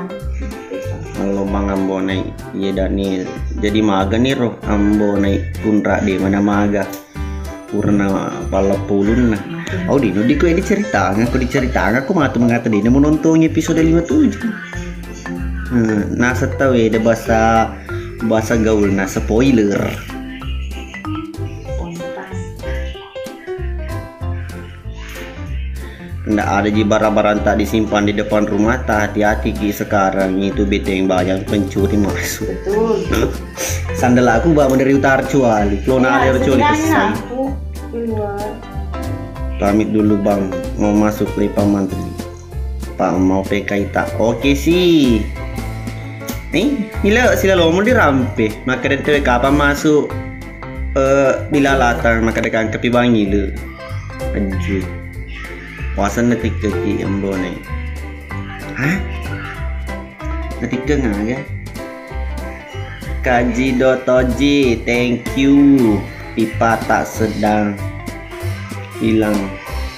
S1: Kalau Bang Ambo naik, iya Daniel. Jadi maga nih roh Ambo naik punra di mana maga. Purna pala pulun nah. Oh di ko diceritakan, aku matu mengata dia mau nonton episode 57. Nah setahu ada bahasa gaul nah spoiler. Nggak ada di barang-barang tak disimpan di depan rumah, tak hati-hati ki sekarang itu bete yang banyak pencuri masuk.
S2: Betul.
S1: Sandal aku bawa dari utara cuali, klona alir cuali kesay. Pamit dulu bang, mau masuk ke paman tuh. Pak mau PK tak? Oke sih. Sila lo mau dirampe, maka dari TWK apa masuk bila latang maka dekat kepi bangi lu. Anjir. Puasan netik kaki embone. Hah? Netik ke nggak? Kaji.oji, thank you. Pipa tak sedang hilang,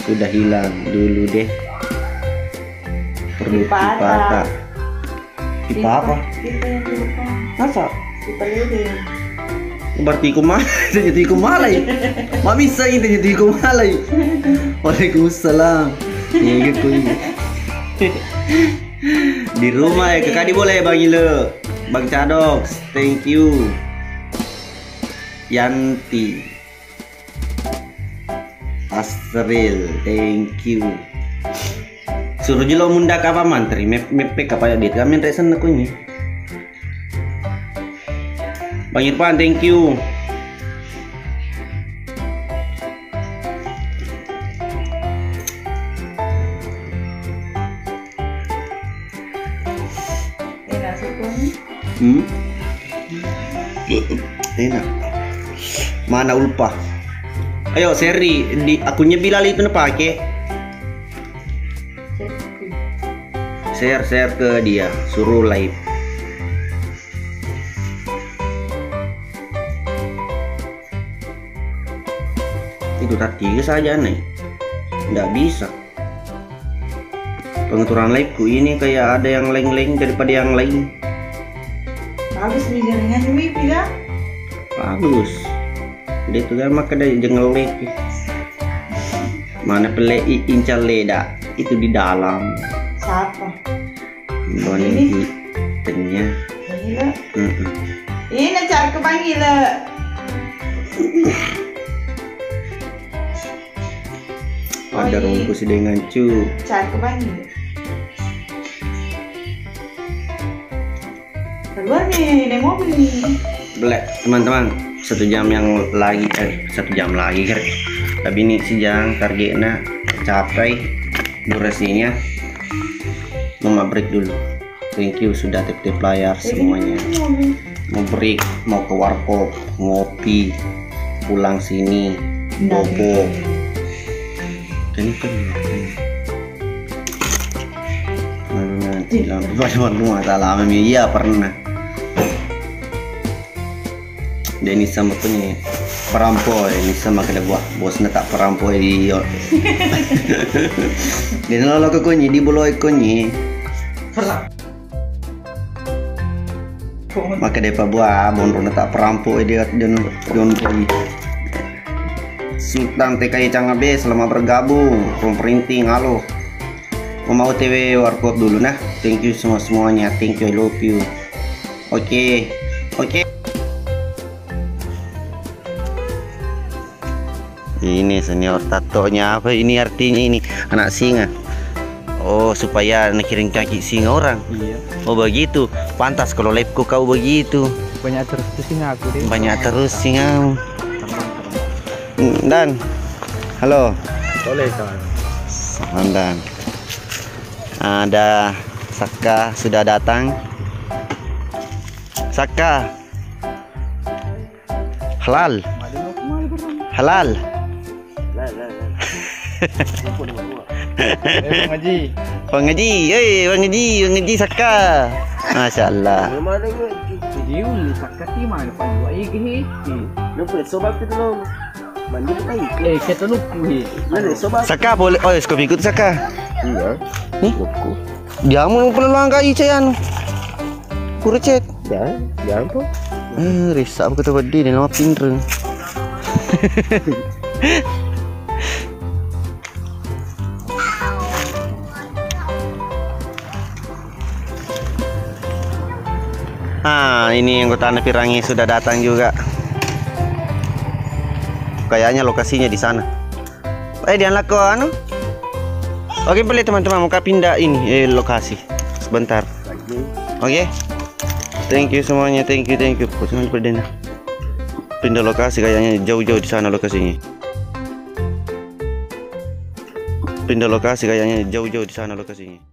S1: sudah hilang dulu deh. Perlu pipa tak? Pipa apa? Masa?
S2: Pipa lilin.
S1: Berarti jadi kumalay. Mak bisa ini jadi kumalay. Waalaikumsalam. Iya gitu. Di rumah ya kakak boleh Bang Ile, Bang Cadox, thank you. Yanti, Asril, thank you. Suruh jelo munda apa mantri, mepek apa ya dia kami resen aku ini. Bang Irfan, thank you.
S2: Enak sukun.
S1: Enak. Mana ulpah? Ayo seri di akunnya Bilal itu pakai. Share ke dia, suruh live. Itu tadi saja nih, nggak bisa. Pengaturan liveku ini kayak ada yang leng-leng daripada yang lain.
S2: Bagus nih jaringan wifi ya.
S1: Bagus. Dia tuh kan maka dari jengel lagi. Mana pelai incal leda itu di dalam.
S2: Siapa?
S1: Boneki tenya.
S2: Bangila. Ini cari ke Bangila.
S1: Ada rumpus dengan cu.
S2: Cari ke Bangila. Keluar nih, naik mobil nih.
S1: Belek teman-teman, 1 jam yang lagi 1 jam lagi kan. Tapi ini sejam targetnya capai durasinya. Mama break dulu. Thank you sudah tip-tip layar semuanya. Mau break, mau ke warkop, ngopi, pulang sini, bobo. Ini kan nanti lampu rumah salah iya pernah. Denny sama punya perampok ini sama kena buah bosnya tak perampok di dia lalu ke kunyi di boloi kunyi maka dia buah bonrona tak perampok dia don Sultan TKI Cangabe selamat bergabung printing halo mau TV warkop dulu nah. Thank you semuanya, thank you, I love you. Oke. Ini senior tatonya apa ini artinya ini anak singa. Oh, supaya nakirin kaki singa orang.
S4: Iya.
S1: Oh begitu. Pantas kalau live kau begitu.
S4: Banyak terus tuh singa aku deh.
S1: Banyak terus singa. Dan halo.
S4: Boleh kan.
S1: Dan ada Saka sudah datang. Saka. Halal. Halal.
S4: Bang Haji.
S1: Bang Haji Saka. Masya Allah.
S4: Jadi uli sakati mana Pak Dua ini.
S5: Lupa sobat kita dong. Mandi kita.
S4: Kita lupa
S5: Mana sobat?
S1: Saka boleh. Oh, kau ikut Saka.
S5: Iya.
S1: Nih. Dia mau peluang kai cayan. Kurcet.
S5: Jangan po.
S1: Risau kata badi ni nama pinter. Ini anggota anak pirangi sudah datang juga. Kayaknya lokasinya di sana. Dianlah kau anu. Oke, boleh teman-teman mau pindah ini lokasi sebentar. Oke. Thank you semuanya, thank you. Jangan perdana. Pindah lokasi kayaknya jauh-jauh di sana lokasinya. Pindah lokasi kayaknya jauh-jauh di sana lokasinya.